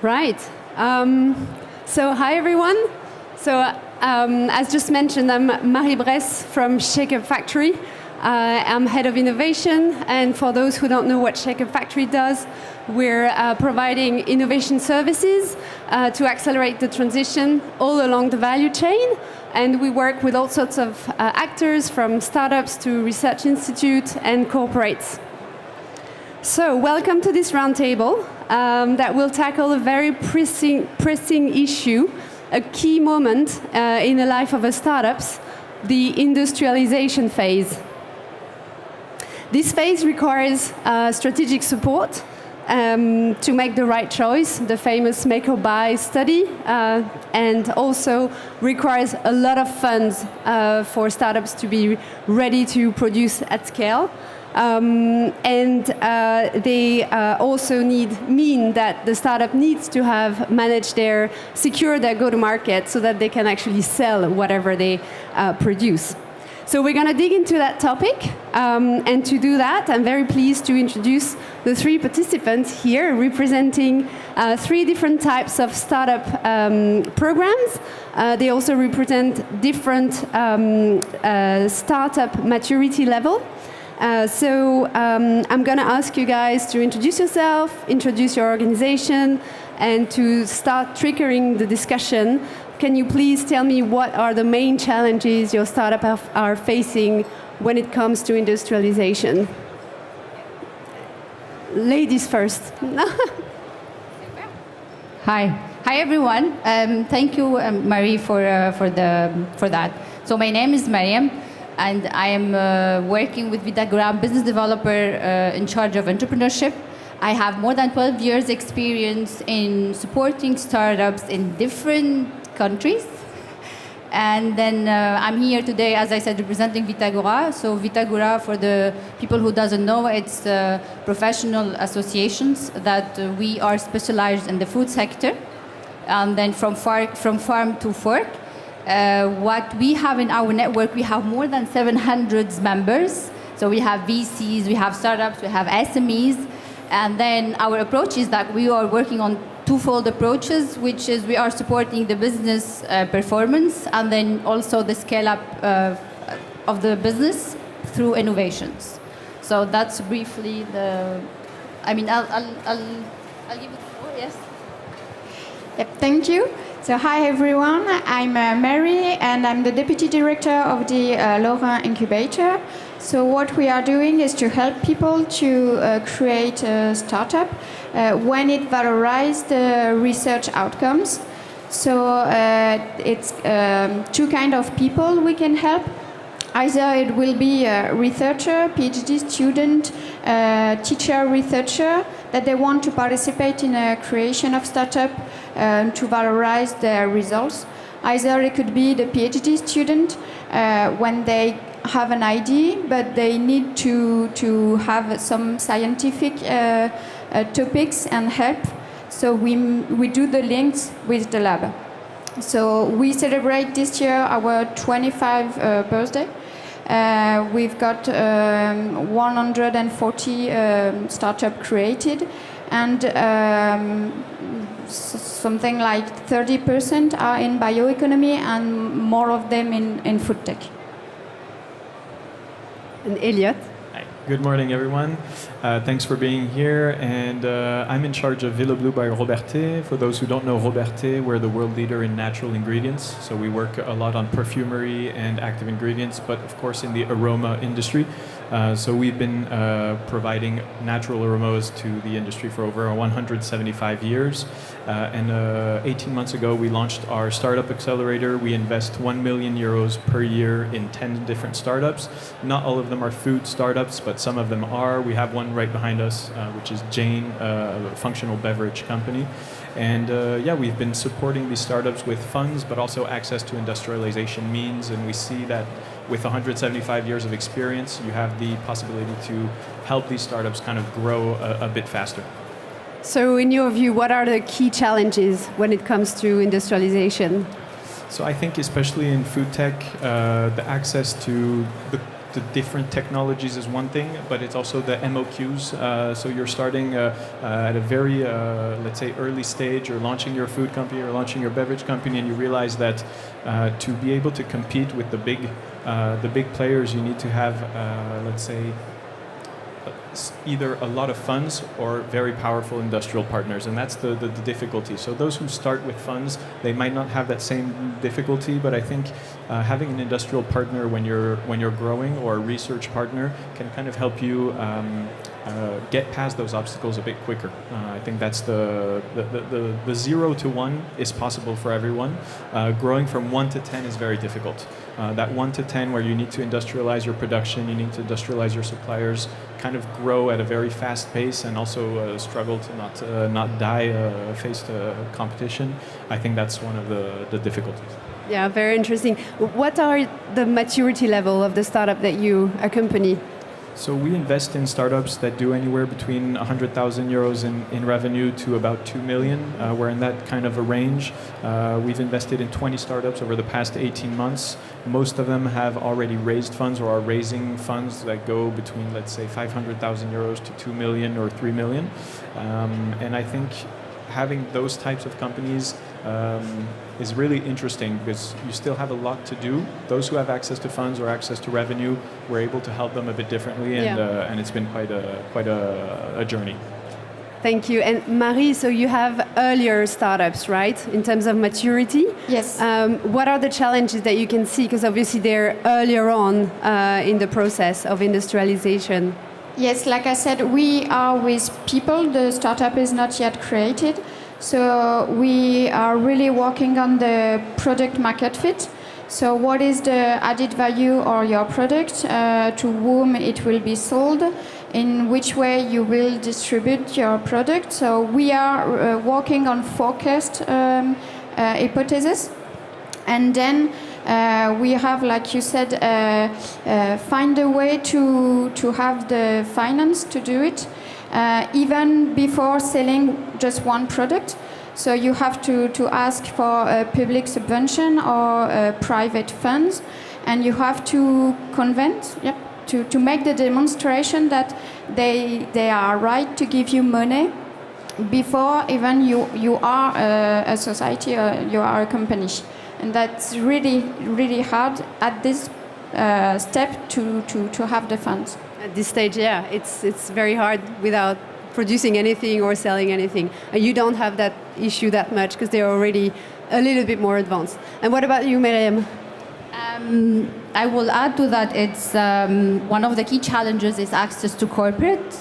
Right. So hi everyone. So as just mentioned, I'm Breysse from Shake-Up Factory. I'm head of innovation, and for those who don't know what Shake-Up Factory does, we're providing innovation services to accelerate the transition all along the value chain. And we work with all sorts of actors, from startups to research institutes and corporates. So welcome to this roundtable that will tackle a very pressing issue, a key moment in the life of a startups, the industrialization phase. This phase requires strategic support to make the right choice, the famous make or buy study, and also requires a lot of funds for startups to be ready to produce at scale. They also mean that the startup needs to have secure their go-to-market so that they can actually sell whatever they produce. So we're going to dig into that topic, and to do that, I'm very pleased to introduce the three participants here, representing three different types of startup programs. They also represent different startup maturity level. So I'm going to ask you guys to introduce yourself, introduce your organization, and to start triggering the discussion. Can you please tell me what are the main challenges your startup are facing when it comes to industrialization? Ladies first. Hi everyone. Thank you, Marie, for that. So my name is Mariem, and I am working with Vitagora, business developer in charge of entrepreneurship. I have more than 12 years experience in supporting startups in different countries. And then I'm here today, as I said, representing Vitagora. So Vitagora, for the people who doesn't know, it's professional associations that we are specialized in the food sector. And then from farm to fork. What we have in our network, we have more than 700 members. So we have VCs, we have startups, we have SMEs. And then our approach is that we are working on twofold approaches, which is we are supporting the business performance and then also the scale up of the business through innovations. So that's briefly the. I mean, I'll give it the floor. Yes. Yep, thank you. So hi everyone, I'm Mary, and I'm the Deputy Director of the Lorrain Incubator. So what we are doing is to help people to create a startup when it valorizes the research outcomes. So it's two kinds of people we can help. Either it will be a researcher, PhD student, teacher, researcher, that they want to participate in a creation of startup to valorize their results. Either it could be the PhD student when they have an idea, but they need to have some scientific topics and help. So we do the links with the lab. So we celebrate this year our 25th birthday. We've got 140 startups created, and something like 30% are in bioeconomy and more of them in FoodTech. And Elliott. Hi. Good morning, everyone. Thanks for being here. And I'm in charge of Villa Blue by Robertet. For those who don't know Robertet, we're the world leader in natural ingredients. So we work a lot on perfumery and active ingredients, but of course in the aroma industry. So we've been providing natural aromas to the industry for over 175 years. And 18 months ago, we launched our startup accelerator. We invest 1 million euros per year in 10 different startups. Not all of them are food startups, but some of them are. We have one right behind us, which is Jane, a functional beverage company. And we've been supporting these startups with funds, but also access to industrialization means. And we see that with 175 years of experience, you have the possibility to help these startups kind of grow a bit faster. So in your view, what are the key challenges when it comes to industrialization? So I think especially in food tech, the access to the the different technologies is one thing, but it's also the MOQs. So you're starting at a very, let's say, early stage. You're launching your food company, or launching your beverage company, and you realize that to be able to compete with the big players, you need to have, let's say, either a lot of funds or very powerful industrial partners, and that's the difficulty. So those who start with funds, they might not have that same difficulty, but I think having an industrial partner when you're growing, or a research partner, can kind of help you get past those obstacles a bit quicker. I think that's the 0 to 1 is possible for everyone. Growing from 1 to 10 is very difficult. That 1 to 10, where you need to industrialize your production, you need to industrialize your suppliers, kind of grow at a very fast pace, and also struggle to not die face to competition. I think that's one of the difficulties. Yeah, very interesting. What are the maturity level of the startup that you accompany? So we invest in startups that do anywhere between 100,000 euros in revenue to about 2 million. We're in that kind of a range. We've invested in 20 startups over the past 18 months. Most of them have already raised funds, or are raising funds that go between, let's say, 500,000 euros to 2 million or 3 million. And I think having those types of companies is really interesting, because you still have a lot to do. Those who have access to funds or access to revenue, we're able to help them a bit differently, and it's been quite a journey. Thank you. And Marie, so you have earlier startups, right, in terms of maturity? Yes. What are the challenges that you can see? Because obviously they're earlier on in the process of industrialization. Yes, like I said, we are with people. The startup is not yet created. So we are really working on the product market fit. So what is the added value of your product, to whom it will be sold, in which way you will distribute your product. So we are working on forecast hypothesis. And then we have, like you said, find a way to have the finance to do it, even before selling just one product. So you have to ask for a public subvention or private funds, and you have to convince, to make the demonstration that they are right to give you money before even you are a society or you are a company. And that's really, really hard at this step to have the funds. At this stage, yeah, it's very hard without producing anything or selling anything. You don't have that issue that much because they're already a little bit more advanced. And what about you, Mariem? I will add to that. It's one of the key challenges is access to corporate,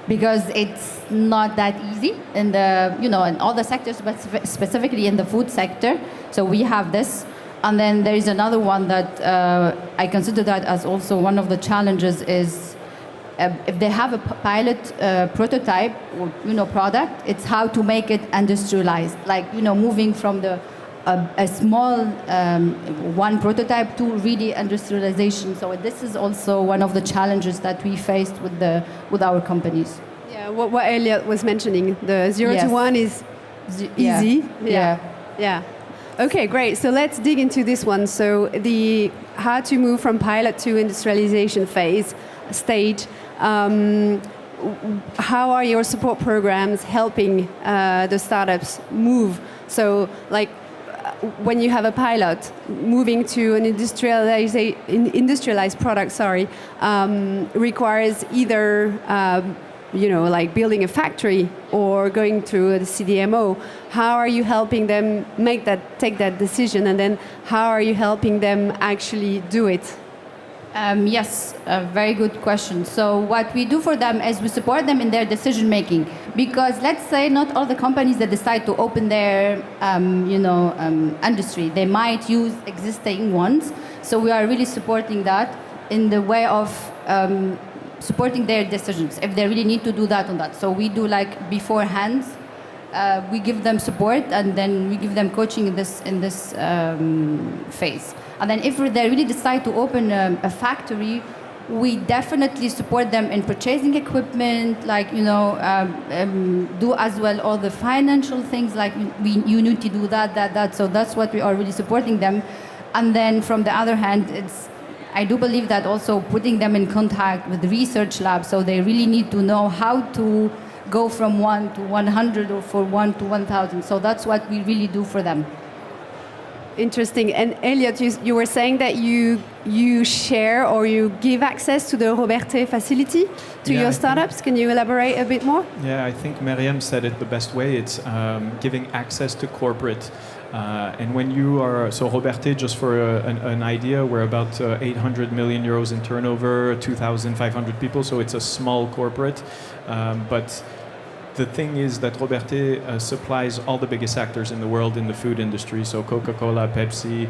because it's not that easy in in all the sectors, but specifically in the food sector. So we have this. And then there is another one that I consider that as also one of the challenges is if they have a pilot prototype or product, it's how to make it industrialized. Like moving from a small one prototype to really industrialization. So this is also one of the challenges that we faced with our companies. Yeah, what Elliott was mentioning, the 0 to 1 is easy. Yeah. Okay, great. So let's dig into this one. So the how to move from pilot to industrialization stage. How are your support programs helping the startups move? So, like, when you have a pilot, moving to an industrialized product, requires either like building a factory or going through a CDMO. How are you helping them take that decision, and then how are you helping them actually do it? Yes, a very good question. So what we do for them is we support them in their decision making, because let's say not all the companies that decide to open their industry, they might use existing ones. So we are really supporting that in the way of supporting their decisions if they really need to do that on that. So we do like beforehand, we give them support, and then we give them coaching in this phase. And then if they really decide to open a factory, we definitely support them in purchasing equipment, like do as well all the financial things, like you need to do that. So that's what we are really supporting them. And then from the other hand, it's I do believe that also putting them in contact with the research labs, so they really need to know how to go from 1 to 100 or from 1 to 1,000. So that's what we really do for them. Interesting. And Elliott, you were saying that you share or you give access to the Robertet facility to your startups. Can you elaborate a bit more? Yeah, I think Mariem said it the best way. It's giving access to corporate. And when you are, so Robertet, just for an idea, we're about 800 million euros in turnover, 2,500 people, so it's a small corporate. But the thing is that Robertet supplies all the biggest actors in the world in the food industry. So Coca-Cola, Pepsi,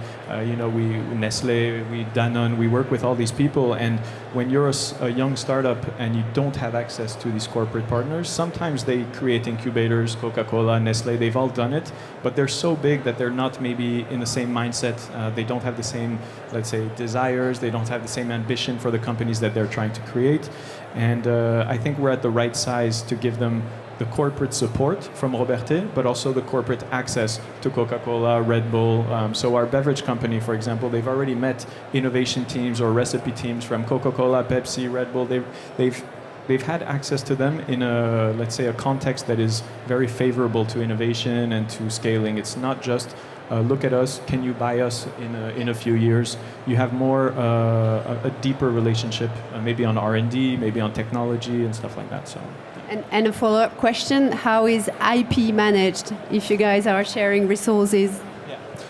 Nestle, Danone, we work with all these people. And when you're a young startup and you don't have access to these corporate partners, sometimes they create incubators, Coca-Cola, Nestle, they've all done it, but they're so big that they're not maybe in the same mindset. They don't have the same, let's say, desires. They don't have the same ambition for the companies that they're trying to create. And I think we're at the right size to give them the corporate support from Robertet, but also the corporate access to Coca-Cola, Red Bull. So our beverage company, for example, they've already met innovation teams or recipe teams from Coca-Cola, Pepsi, Red Bull. They've had access to them in a, let's say, a context that is very favorable to innovation and to scaling. It's not just look at us, can you buy us in a few years? You have more a deeper relationship, maybe on R&D, maybe on technology and stuff like that. So. And a follow-up question, how is IP managed if you guys are sharing resources?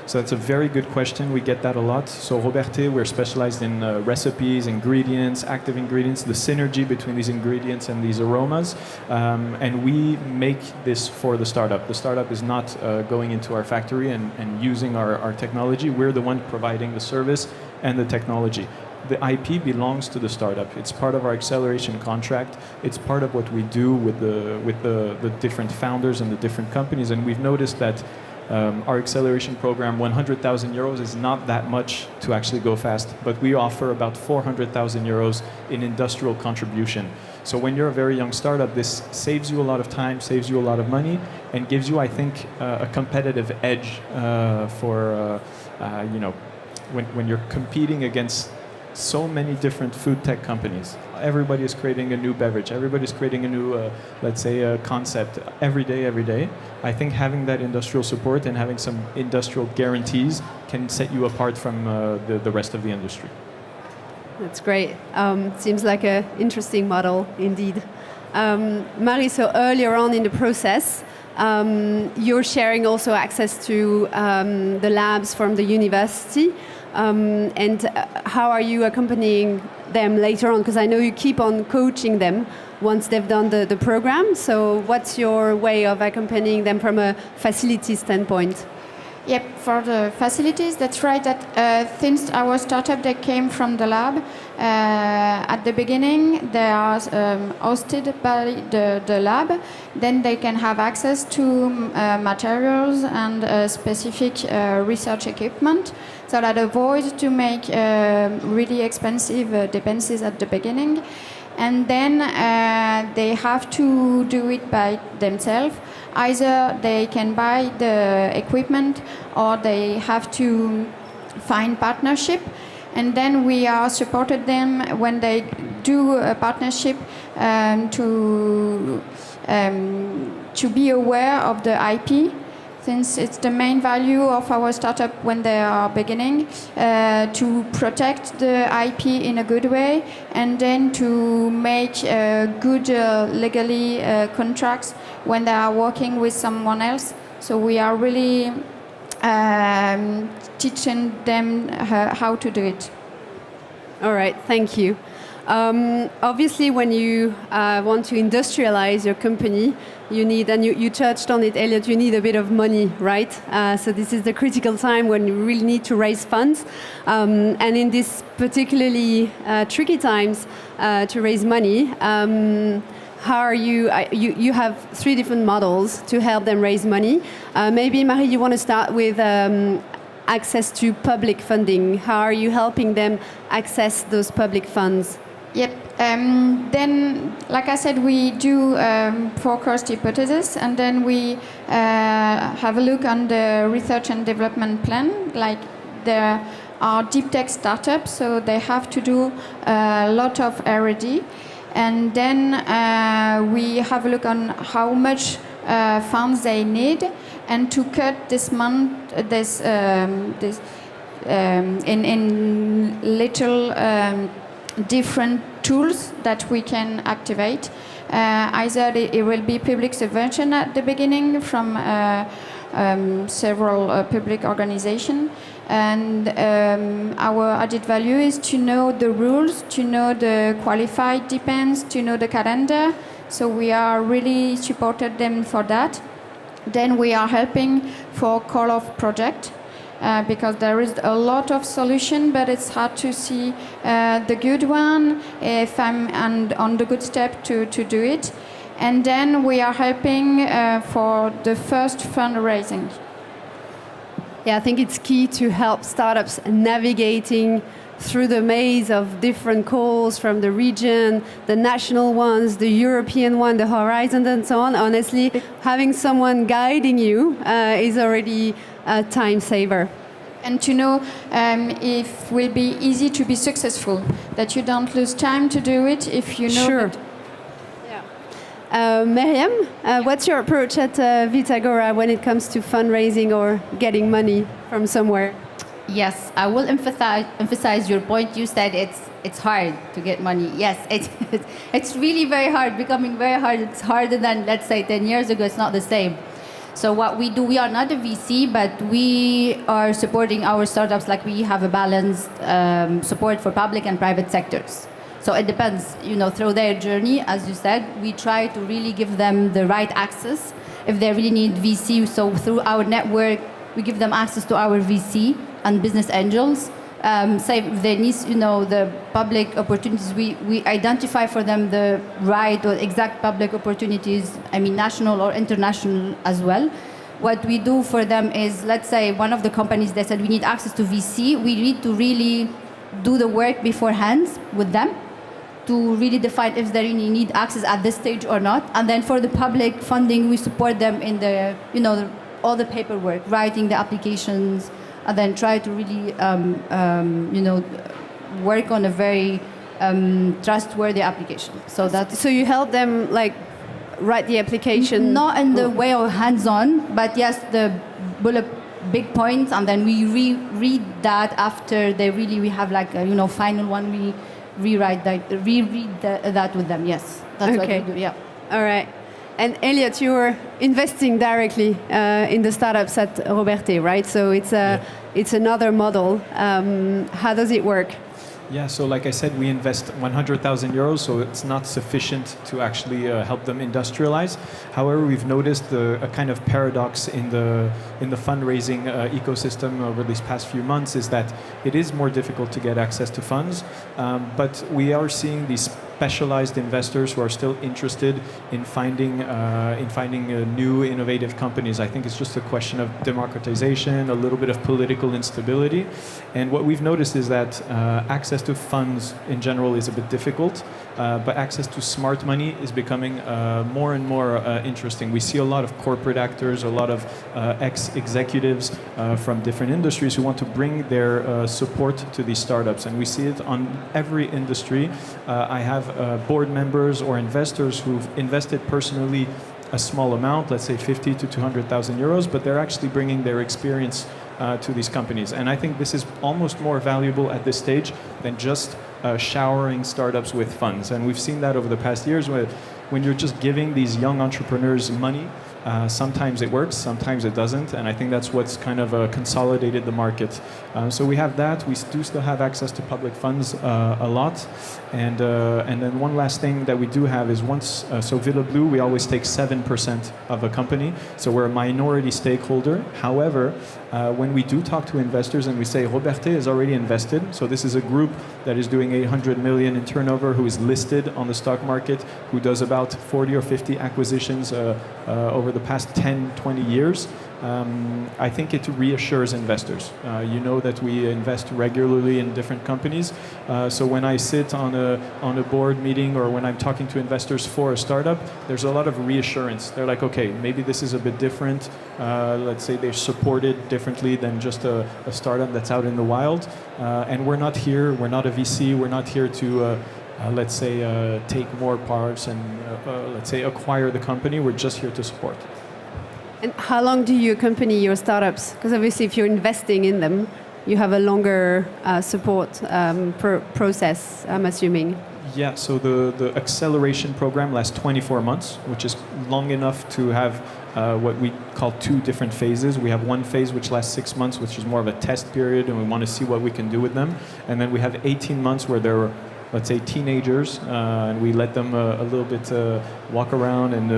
So that's a very good question. We get that a lot. So Robertet, we're specialized in recipes, ingredients, active ingredients, the synergy between these ingredients and these aromas. And we make this for the startup. The startup is not going into our factory and using our technology. We're the one providing the service and the technology. The IP belongs to the startup. It's part of our acceleration contract. It's part of what we do with the different founders and the different companies. And we've noticed that our acceleration program, 100,000 euros, is not that much to actually go fast, but we offer about 400,000 euros in industrial contribution. So when you're a very young startup, this saves you a lot of time, saves you a lot of money, and gives you, I think, a competitive edge when you're competing against so many different food tech companies. Everybody is creating a new beverage. Everybody's creating a new, concept every day. I think having that industrial support and having some industrial guarantees can set you apart from the rest of the industry. That's great. Seems like an interesting model indeed. Marie, so earlier on in the process, you're sharing also access to the labs from the university. And how are you accompanying them later on? Because I know you keep on coaching them once they've done the program. So what's your way of accompanying them from a facility standpoint? Yep, for the facilities, that's right. That since our startup, they came from the lab. At the beginning, they are hosted by the lab. Then they can have access to materials and specific research equipment, so that avoids to make really expensive dependencies at the beginning. And then they have to do it by themselves. Either they can buy the equipment or they have to find partnership. And then we are supported them when they do a partnership to be aware of the IP, since it's the main value of our startup when they are beginning, to protect the IP in a good way, and then to make good legally contracts when they are working with someone else. So we are really teaching them how to do it. All right, thank you. Obviously, when you want to industrialize your company, you need, and you touched on it, Elliott, you need a bit of money, right? So this is the critical time when you really need to raise funds. And in this particularly tricky times to raise money, how are you, you have 3 different models to help them raise money. Maybe, Marie, you want to start with access to public funding. How are you helping them access those public funds? Yep. Then, like I said, we do forecast hypothesis, and then we have a look on the research and development plan, like the are deep tech startups, so they have to do a lot of R&D. And then we have a look on how much funds they need, and to cut this in little different tools that we can activate. Either it will be public subvention at the beginning from several public organizations, and our added value is to know the rules, to know the qualified depends, to know the calendar. So we are really supported them for that. Then we are helping for call-off project. Because there is a lot of solution, but it's hard to see the good one if I'm on the good step to do it. And then we are helping for the first fundraising. Yeah, I think it's key to help startups navigating through the maze of different calls from the region, the national ones, the European one, the horizon, and so on. Honestly, having someone guiding you is already a time saver. And to know if it will be easy to be successful, that you don't lose time to do it if you know. Sure. Mariem, what's your approach at Vitagora when it comes to fundraising or getting money from somewhere? Yes, I will emphasize your point. You said it's hard to get money. Yes, it's really very hard, becoming very hard. It's harder than, let's say, 10 years ago. It's not the same. So what we do, we are not a VC, but we are supporting our startups like we have a balanced support for public and private sectors. So it depends, through their journey, as you said, we try to really give them the right access. If they really need VC, so through our network, we give them access to our VC and business angels. Say if they need, the public opportunities, we identify for them the right or exact public opportunities, national or international as well. What we do for them is, let's say one of the companies, they said we need access to VC, we need to really do the work beforehand with them to really define if they really need access at this stage or not. And then for the public funding, we support them in the, all the paperwork, writing the applications, and then try to really, work on a very trustworthy application. So you help them write the application? Not in the way of hands-on, but yes, the big points, and then we reread that after we have a final one. We reread that with them. Yes, that's what we do. Yeah. All right. And Elliott, you were investing directly in the startups at Robertet, right? So it's another model. How does it work? Yeah, so like I said, we invest 100,000 euros, so it's not sufficient to actually help them industrialize. However, we've noticed a kind of paradox in the fundraising ecosystem over these past few months is that it is more difficult to get access to funds, but we are seeing these specialized investors who are still interested in finding new innovative companies. I think it's just a question of democratization, a little bit of political instability, and what we've noticed is that access to funds in general is a bit difficult, but access to smart money is becoming more and more interesting. We see a lot of corporate actors, a lot of ex-executives from different industries who want to bring their support to these startups, and we see it on every industry. I have board members or investors who've invested personally a small amount, let's say 50 to 200,000 euros, but they're actually bringing their experience to these companies. And I think this is almost more valuable at this stage than just showering startups with funds. And we've seen that over the past years when you're just giving these young entrepreneurs money, sometimes it works, sometimes it doesn't, and I think that's what's kind of consolidated the market. So we have that. We do still have access to public funds a lot, and then one last thing that we do have is so Villa Blue, we always take 7% of a company, so we're a minority stakeholder. However, when we do talk to investors and we say Robertet is already invested, so this is a group that is doing 800 million in turnover, who is listed on the stock market, who does about 40 or 50 acquisitions over over the past 10, 20 years, I think it reassures investors. You know that we invest regularly in different companies. So when I sit on a board meeting or when I'm talking to investors for a startup, there's a lot of reassurance. They're like, okay, maybe this is a bit different. Let's say they're supported differently than just a startup that's out in the wild. And we're not a VC, we're not here to let's say, take more parts and, let's say, acquire the company. We're just here to support. And how long do you accompany your startups? Because obviously if you're investing in them, you have a longer support process, I'm assuming. Yeah, so the acceleration program lasts 24 months, which is long enough to have what we call 2 different phases. We have one phase which lasts 6 months, which is more of a test period, and we want to see what we can do with them. And then we have 18 months where they're, let's say, teenagers, and we let them a little bit walk around and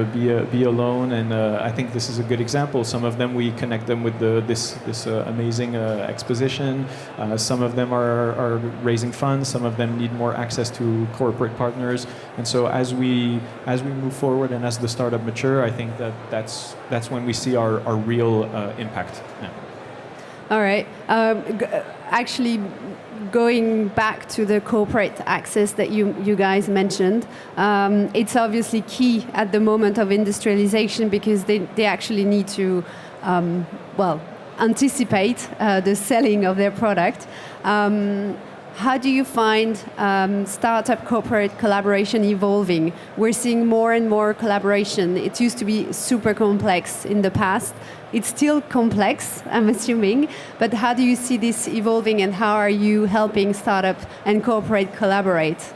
be alone. And I think this is a good example. Some of them we connect them with this amazing exposition. Some of them are raising funds. Some of them need more access to corporate partners. And so as we move forward and as the startup mature, I think that's when we see our real impact. Yeah. All right. Actually, going back to the corporate access that you guys mentioned, it's obviously key at the moment of industrialization because they actually need to, anticipate the selling of their product. How do you find startup corporate collaboration evolving? We're seeing more and more collaboration. It used to be super complex in the past. It's still complex, I'm assuming, but how do you see this evolving and how are you helping startups and corporate collaborate?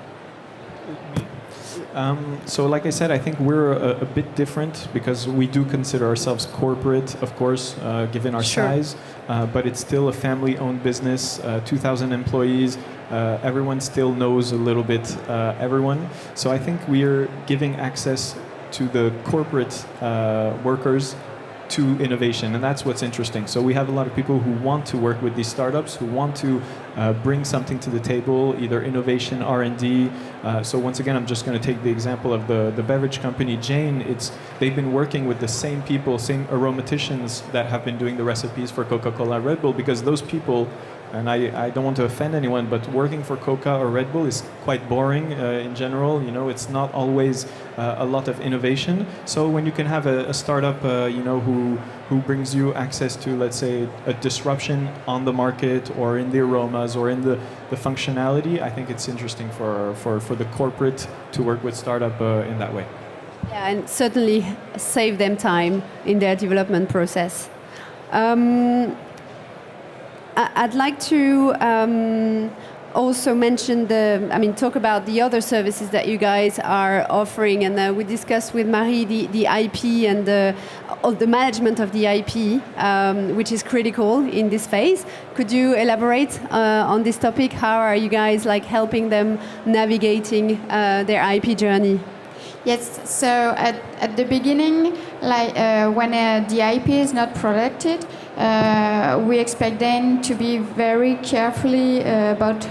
So like I said, I think we're a bit different because we do consider ourselves corporate, of course, given our size, but it's still a family-owned business, 2,000 employees. Everyone still knows a little bit everyone. So I think we're giving access to the corporate workers to innovation, and that's what's interesting. So we have a lot of people who want to work with these startups, who want to bring something to the table, either innovation, R&D. So once again, I'm just going to take the example of the beverage company Jane. They've been working with the same people, same aromaticians that have been doing the recipes for Coca-Cola, Red Bull, because those people, and I don't want to offend anyone, but working for Coca or Red Bull is quite boring in general. You know, it's not always a lot of innovation. So when you can have a startup, who brings you access to, let's say, a disruption on the market or in the aromas or in the functionality, I think it's interesting for the corporate to work with startup in that way. Yeah, and certainly save them time in their development process. I'd like to also mention talk about the other services that you guys are offering, and we discussed with Marie the IP and the management of the IP, which is critical in this phase. Could you elaborate on this topic? How are you guys helping them navigating their IP journey? Yes, so at the beginning, when the IP is not protected, we expect them to be very carefully about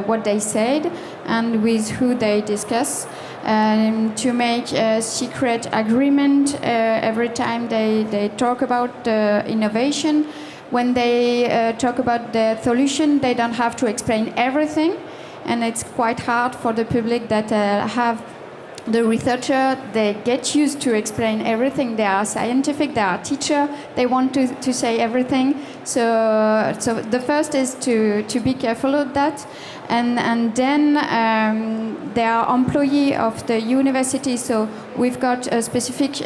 what they said and with who they discuss, to make a secret agreement every time they talk about innovation. When they talk about the solution, they don't have to explain everything, and it's quite hard for the public that have the researcher. They get used to explain everything. They are scientific, they are teacher, they want to say everything. So the first is to be careful of that. And then they are employee of the university, so we've got a specific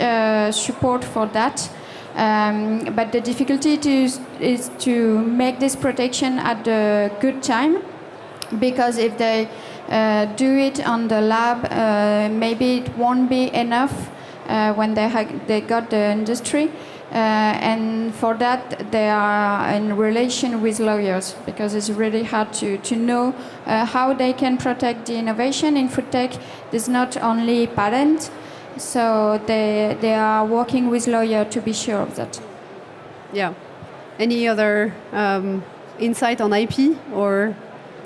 support for that. But the difficulty is to make this protection at a good time, because if they do it on the lab, maybe it won't be enough when they got the industry. And for that, they are in relation with lawyers, because it's really hard to know how they can protect the innovation. In FoodTech, there's not only patent, so they are working with lawyers to be sure of that. Yeah. Any other insight on IP or?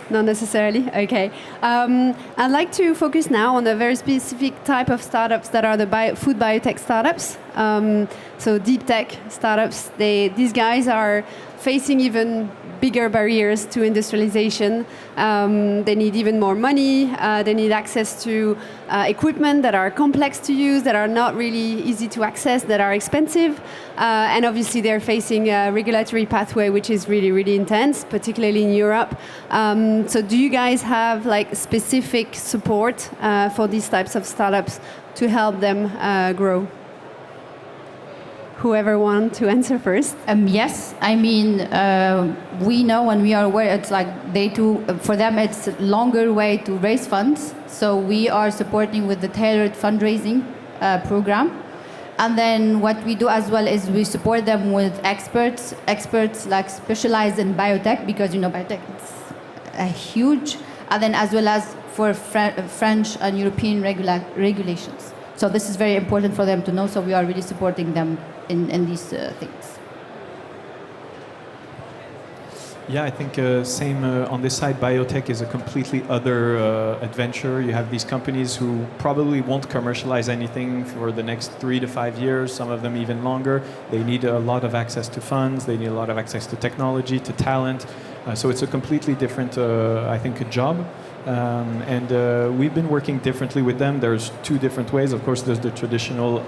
Not necessarily. Okay. I'd like to focus now on a very specific type of startups that are the food biotech startups. So deep tech startups. These guys are facing even bigger barriers to industrialization. They need even more money. They need access to equipment that are complex to use, that are not really easy to access, that are expensive. And obviously they're facing a regulatory pathway which is really, really intense, particularly in Europe. So do you guys have like specific support for these types of startups to help them grow? Whoever wants to answer first. Yes, I mean, we know and we are aware it's like for them it's a longer way to raise funds. So we are supporting with the tailored fundraising program. And then what we do as well is we support them with experts like specialized in biotech, because biotech is a huge, and then as well as for French and European regulations. So this is very important for them to know, so we are really supporting them in these things. Yeah, I think same on this side, biotech is a completely other adventure. You have these companies who probably won't commercialize anything for the next 3 to 5 years, some of them even longer. They need a lot of access to funds, they need a lot of access to technology, to talent. So it's a completely different, I think, a job. And we've been working differently with them. There's 2 different ways. Of course, there's the traditional,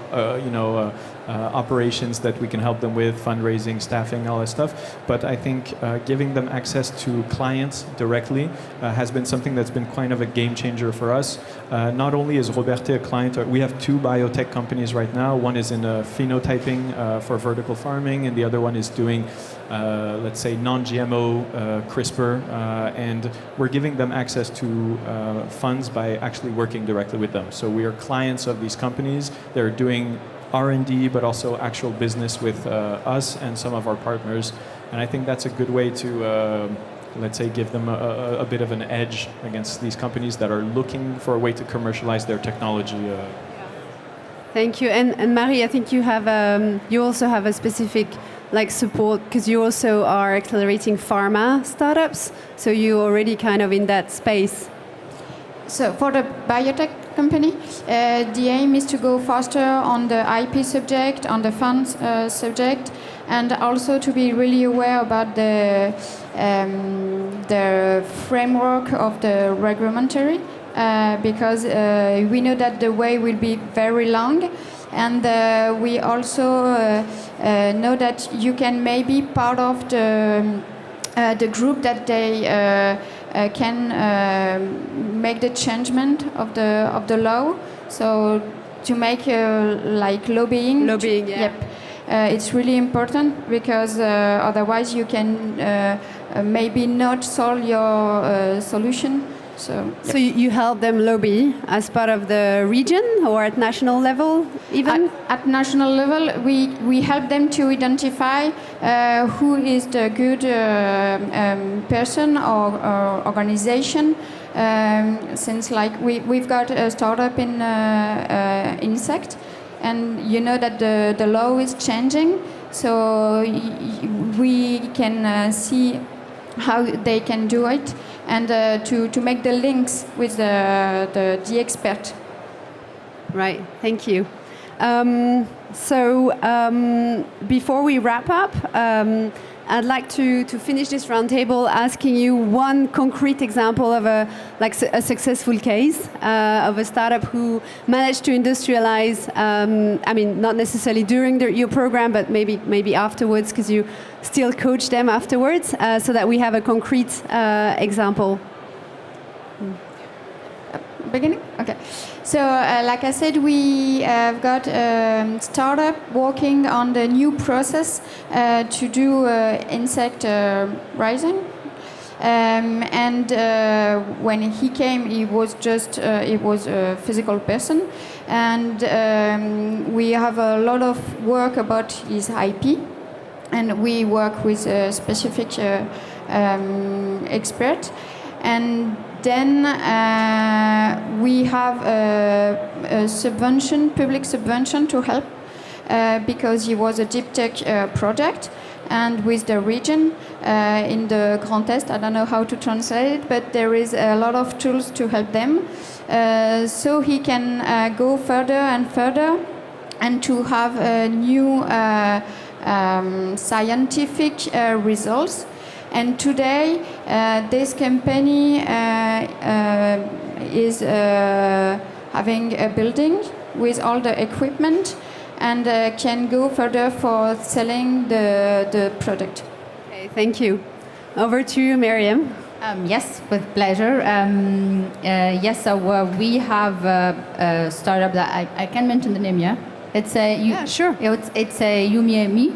operations that we can help them with, fundraising, staffing, all that stuff. But I think giving them access to clients directly has been something that's been kind of a game changer for us. Not only is Robertet a client, we have 2 biotech companies right now. One is in phenotyping for vertical farming, and the other one is doing, let's say, non-GMO CRISPR. And we're giving them access to funds by actually working directly with them. So we are clients of these companies. They're doing R&D, but also actual business with us and some of our partners. And I think that's a good way to, let's say, give them a bit of an edge against these companies that are looking for a way to commercialize their technology. Thank you. And Marie, I think you also have a specific support, because you also are accelerating pharma startups. So you're already kind of in that space. So for the biotech company, the aim is to go faster on the IP subject, on the funds subject, and also to be really aware about the framework of the regulatory, because we know that the way will be very long, and we also know that you can maybe part of the group that they can make the changement of the law. So to make lobbying. Lobbying, yeah. Yep. It's really important, because otherwise you can maybe not solve your solution. So you help them lobby as part of the region or at national level even? At national level, we help them to identify who is the good person or organization. Since we've got a startup in insect, and you know that the law is changing, so we can see how they can do it, and to make the links with the expert. Right, thank you. Before we wrap up, I'd like to finish this roundtable asking you one concrete example of a successful case of a startup who managed to industrialize. Not necessarily during your program, but maybe afterwards, because you still coach them afterwards, so that we have a concrete example. Beginning? Okay. So, like I said, we have got a startup working on the new process to do insect rising. When he came, he was a physical person, and we have a lot of work about his IP, and we work with a specific expert, and then we have a subvention, public subvention to help, because he was a deep tech project, and with the region, in the Grand Est. I don't know how to translate it, but there is a lot of tools to help them. So he can go further and further and to have new scientific results. And today, this company is having a building with all the equipment and can go further for selling the product. Okay, thank you. Over to you, Mariem. Yes, with pleasure. Yes, so we have a startup that I can mention the name, yeah? It's a sure. It's a Yumi,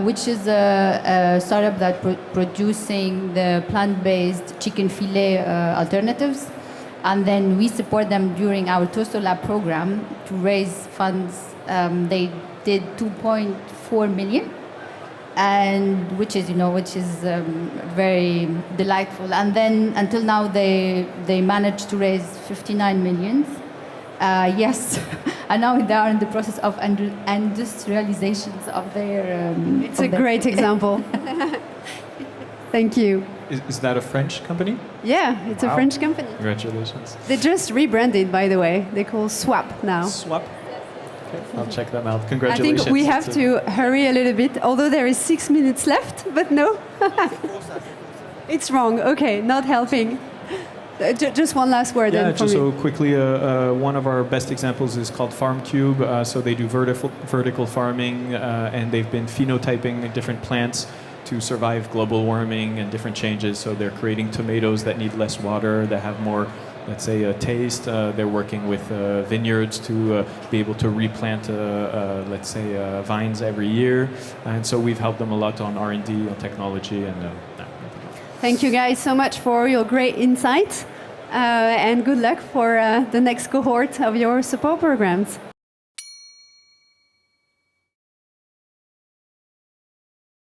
which is a startup that producing the plant-based chicken fillet alternatives, and then we support them during our Toaster Lab program to raise funds. They did 2.4 million, and which is very delightful. And then until now they managed to raise 59 millions. Yes, and now they are in the process of industrializations of their. It's a great example. Thank you. Is that a French company? Yeah, it's a French company. Congratulations. They just rebranded, by the way. They call Swap now. Swap. Okay, I'll check them out. Congratulations. I think we have to hurry a little bit, although there is 6 minutes left, but no. It's wrong. Okay, not helping. Just one last word then for me. So quickly, one of our best examples is called FarmCube. So they do vertical farming, and they've been phenotyping different plants to survive global warming and different changes. So they're creating tomatoes that need less water, that have more, let's say, a taste. They're working with vineyards to be able to replant, let's say, vines every year. And so we've helped them a lot on R&D, on technology, and thank you guys so much for your great insights, and good luck for the next cohort of your support programs.